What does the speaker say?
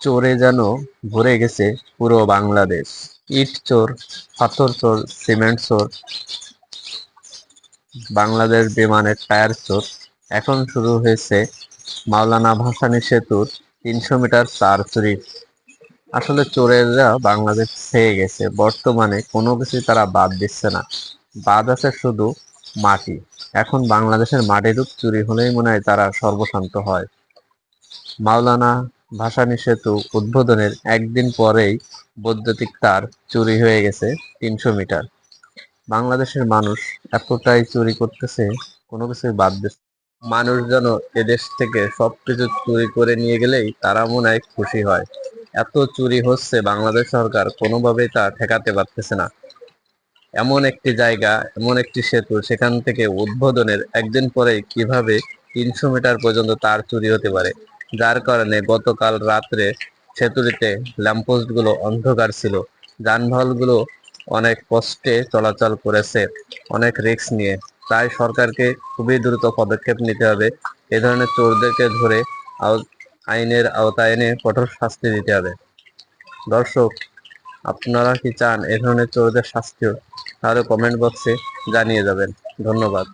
চোরে যেন ভরে গেছে পুরো বাংলাদেশ। ইট চোর, পাথর চোর, সিমেন্ট চোর, বাংলাদেশ বিমানের টায়ার চোর। এখন শুরু হয়েছে মাওলানা ভাসানী সেতুর ৩০০ মিটার তার চুরি। আসলে চোরেরা বাংলাদেশ ছেয়ে গেছে। বর্তমানে কোনো কিছুই তারা বাদ দিচ্ছে না। বাদ আছে শুধু মাটি। এখন বাংলাদেশের মাটিরও চুরি হলেই মনে হয় তারা সর্বশান্ত হয়। মাওলানা ভাসানী সেতু উদ্বোধনের একদিন পরেই বৈদ্যুতিক তার চুরি হয়ে গেছে ৩০০ মিটার। বাংলাদেশের মানুষ এতটাই চুরি করতেছে, কোনো কিছুই বাদ দিচ্ছে না। মানুষ যেন এদেশ থেকে সবকিছু চুরি করে নিয়ে গেলেই তারা মনে হয় খুশি হয়। এত চুরি হচ্ছে, বাংলাদেশ সরকার কোনোভাবেই তা ঠেকাতে পারতেছে না। এমন একটি জায়গা, এমন একটি সেতু, সেখান থেকে উদ্বোধনের একদিন পরেই কিভাবে ৩০০ মিটার পর্যন্ত তার চুরি হতে পারে, যার কারণে গতকাল রাত্রে সেতুটিতে ল্যাম্পপোস্ট গুলো অন্ধকার ছিল। যানবাহন গুলো অনেক কষ্টে চলাচল করেছে, অনেক রিস্ক নিয়ে। তাই সরকারকে খুবই দ্রুত পদক্ষেপ নিতে হবে। এ ধরনের চোরদেরকে ধরে আইনের আওতায় এনে কঠোর শাস্তি দিতে হবে। দর্শক, আপনারা কি চান এ ধরনের চোরদের শাস্তি হোক? তাহলে কমেন্ট বক্সে জানিয়ে যাবেন। ধন্যবাদ।